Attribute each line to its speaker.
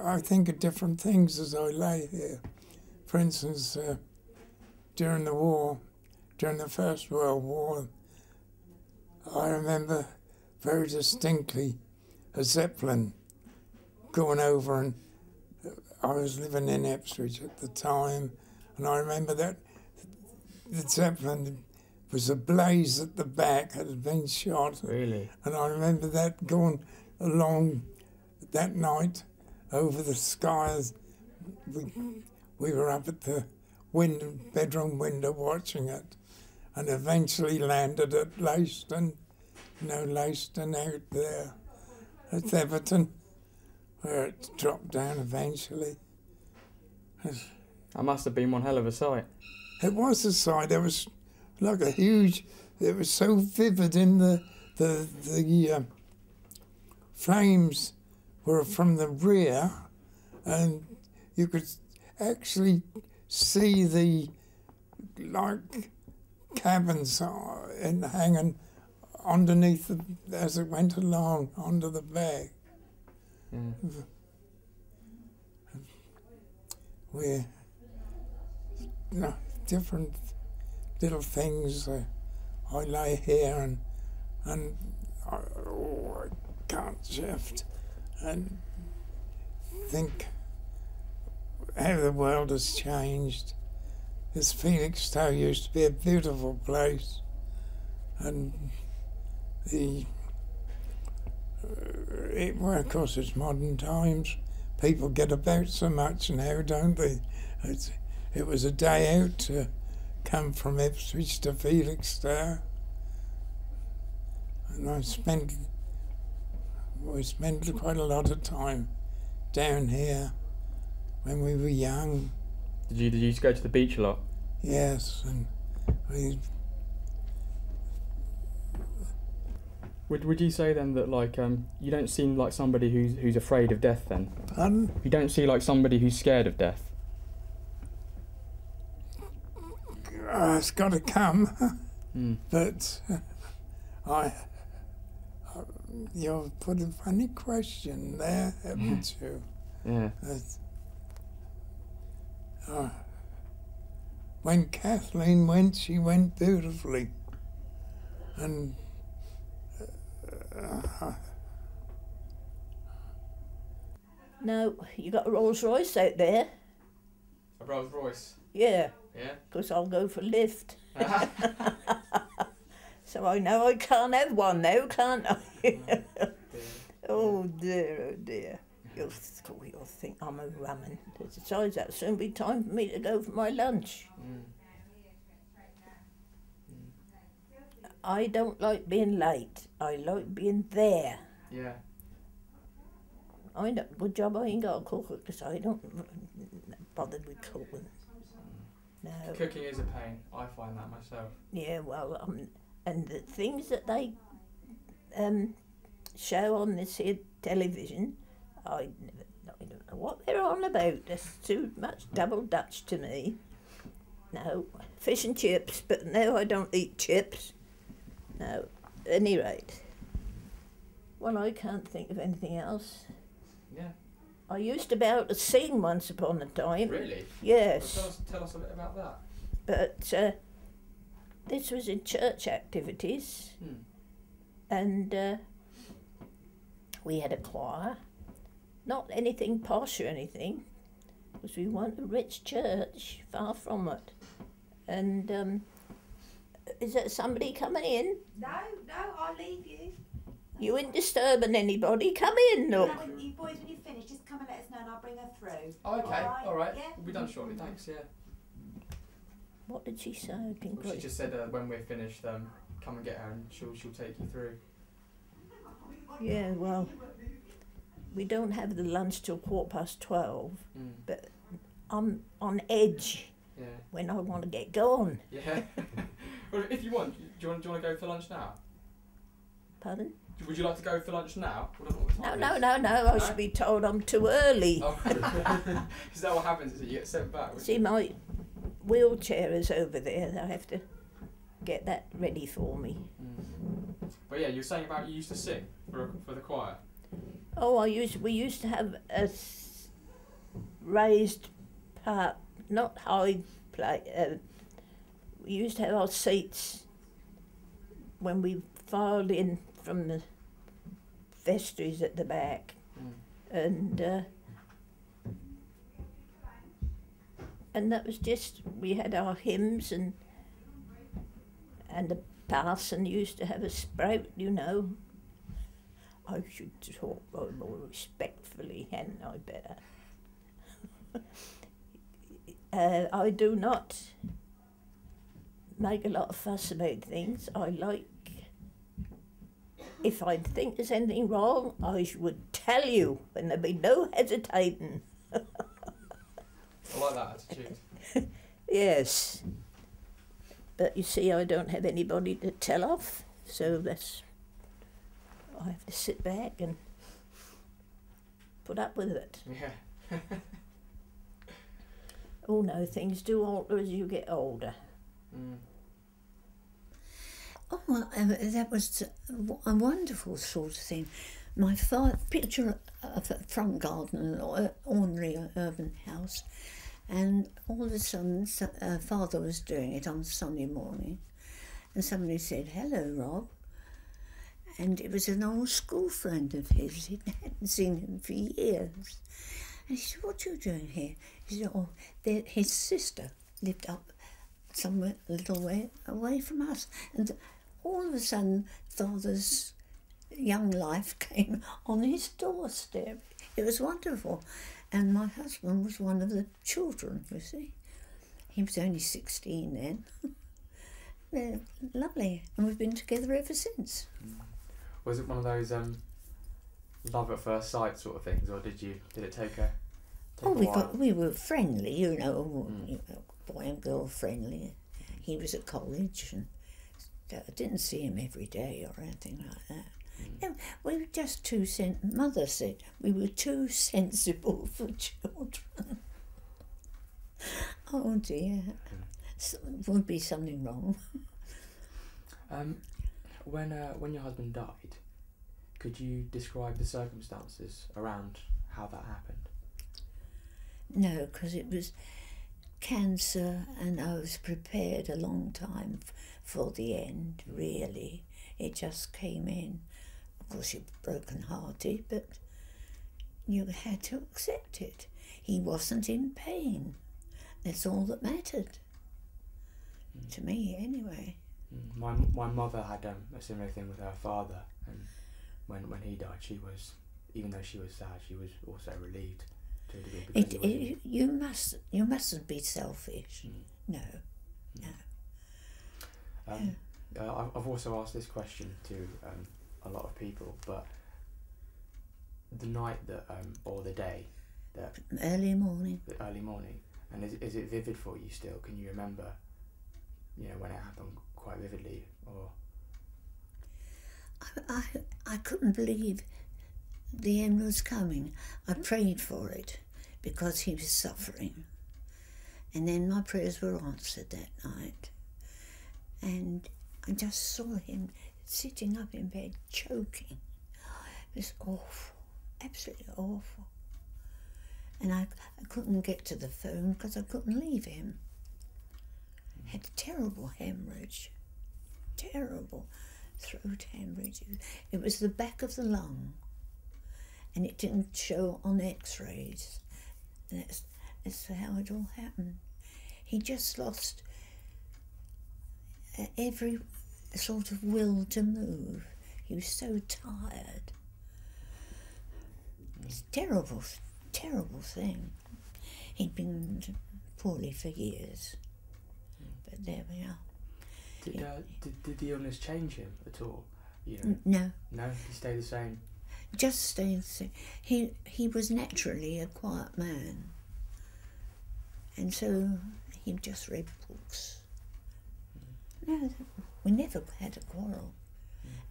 Speaker 1: I think of different things as I lay here. For instance, during the war, during the First World War, I remember very distinctly a Zeppelin going over, and I was living in Ipswich at the time, and I remember that the Zeppelin was ablaze at the back, had been shot.
Speaker 2: Really?
Speaker 1: And I remember that going along that night over the skies. We were up at the bedroom window watching it, and eventually landed at Leiston, Leiston out there at Everton, where it dropped down eventually.
Speaker 2: That must have been one hell of a sight.
Speaker 1: It was a sight. It was like a huge. It was so vivid in the flames were from the rear, and you could actually see the cabins hanging underneath as it went along under the bag.
Speaker 2: Yeah.
Speaker 1: We're different little things. I lay here and I can't shift and think how the world has changed. This Felixstowe used to be a beautiful place, and well, of course, it's modern times. People get about so much now, don't they? It was a day out to come from Ipswich to Felixstowe, and we spent quite a lot of time down here when we were young.
Speaker 2: Did you used to go to the beach a lot?
Speaker 1: Yes, and we.
Speaker 2: Would you say then that you don't seem like somebody who's afraid of death then?
Speaker 1: Pardon?
Speaker 2: You don't see like somebody who's scared of death?
Speaker 1: It's got to come, but you've put a funny question there, haven't you?
Speaker 2: Yeah.
Speaker 1: When Kathleen went, she went beautifully, and
Speaker 3: No, you got a Rolls Royce out there.
Speaker 2: A Rolls Royce?
Speaker 3: Yeah.
Speaker 2: Yeah?
Speaker 3: Because I'll go for lift. So I know I can't have one now, can't I? Oh dear, oh dear. You'll think I'm a rummin. Besides, that'll soon be time for me to go for my lunch. I don't like being late. I like being there.
Speaker 2: Yeah.
Speaker 3: I know, good job I ain't got a cooker, because I don't bother with cooking. No.
Speaker 2: Cooking is a pain. I find that myself.
Speaker 3: Yeah, well, and the things that they show on this here television, I don't know what they're on about. That's too much double Dutch to me. No, fish and chips, but no, I don't eat chips. No, at any rate. Well, I can't think of anything else.
Speaker 2: Yeah.
Speaker 3: I used to be able to sing once upon a time.
Speaker 2: Really?
Speaker 3: Yes.
Speaker 2: Well, tell us a bit about that.
Speaker 3: But this was in church activities, and we had a choir. Not anything posh or anything, because we weren't a rich church, far from it. And is there somebody coming in?
Speaker 4: No, I'll leave you.
Speaker 3: You ain't disturbing anybody. Come in, look.
Speaker 4: When you boys, when you finish, just come and let us know and I'll bring her through.
Speaker 2: Oh, okay, all right.
Speaker 4: Yeah?
Speaker 2: We'll be done shortly, thanks, yeah.
Speaker 3: What did she say? I didn't
Speaker 2: Well, she
Speaker 3: quite-
Speaker 2: just said when we're finished, come and get her and she'll take you through.
Speaker 3: Yeah, well, we don't have the lunch till 12:15, but I'm on edge when I want to get going.
Speaker 2: Yeah. Well, if you want, do you want to go for lunch now?
Speaker 3: Pardon?
Speaker 2: Would you like to go for lunch now?
Speaker 3: No, I should be told I'm too early.
Speaker 2: Oh. Is that what happens? Is it you get sent back?
Speaker 3: See, my wheelchair is over there. I have to get that ready for me.
Speaker 2: But yeah, you were saying about you used to sing for the choir.
Speaker 3: Oh, we used to have a raised part, not high plate. We used to have our seats when we filed in from the vestries at the back, and that was just, we had our hymns, and the parson used to have a sprout, you know. I should talk more respectfully, hadn't I better? I do not make a lot of fuss about things. I like, if I think there's anything wrong, I would tell you, and there'd be no hesitating.
Speaker 2: I like that attitude.
Speaker 3: Yes. But you see, I don't have anybody to tell off, so I have to sit back and put up with it.
Speaker 2: Yeah.
Speaker 3: Oh no, things do alter as you get older.
Speaker 5: Oh, well, that was a wonderful sort of thing. My picture of a front garden, an ordinary urban house, and all of a sudden, Father was doing it on Sunday morning, and somebody said, "Hello, Rob." And it was an old school friend of his. He hadn't seen him for years. And he said, "What are you doing here?" He said, "Oh, his sister lived up somewhere a little way away from us." And all of a sudden, Father's young life came on his doorstep. It was wonderful. And my husband was one of the children, you see. He was only 16 then. They're lovely. And we've been together ever since.
Speaker 2: Was it one of those love at first sight sort of things, or did it take a while?
Speaker 5: We were friendly, you know, boy and girl friendly. He was at college, and I didn't see him every day or anything like that. No, we were just Mother said we were too sensible for children. Oh dear, would be something wrong.
Speaker 2: When your husband died, could you describe the circumstances around how that happened?
Speaker 5: No, because it was cancer, and I was prepared a long time for the end, really. It just came in. Of course, you're broken-hearted, but you had to accept it. He wasn't in pain. That's all that mattered. To me, anyway.
Speaker 2: My mother had a similar thing with her father, and when he died, she was, even though she was sad, she was also relieved to a degree.
Speaker 5: You mustn't be selfish. No.
Speaker 2: I've also asked this question to a lot of people, but the night that or the day that
Speaker 5: early morning,
Speaker 2: and is it vivid for you still? Can you remember, when it happened quite vividly? Or
Speaker 5: I couldn't believe the end was coming. I prayed for it because he was suffering, and then my prayers were answered that night, and I just saw him sitting up in bed choking. It was awful, absolutely awful. And I couldn't get to the phone because I couldn't leave him. Had a terrible hemorrhage, terrible throat hemorrhage. It was the back of the lung, and it didn't show on x-rays. And that's how it all happened. He just lost every sort of will to move. He was so tired. It's a terrible, terrible thing. He'd been poorly for years, but there we are.
Speaker 2: Did the illness change him at all?
Speaker 5: No.
Speaker 2: No, he stayed the same.
Speaker 5: Just stayed the same. He was naturally a quiet man, and so he just read books. No, we never had a quarrel.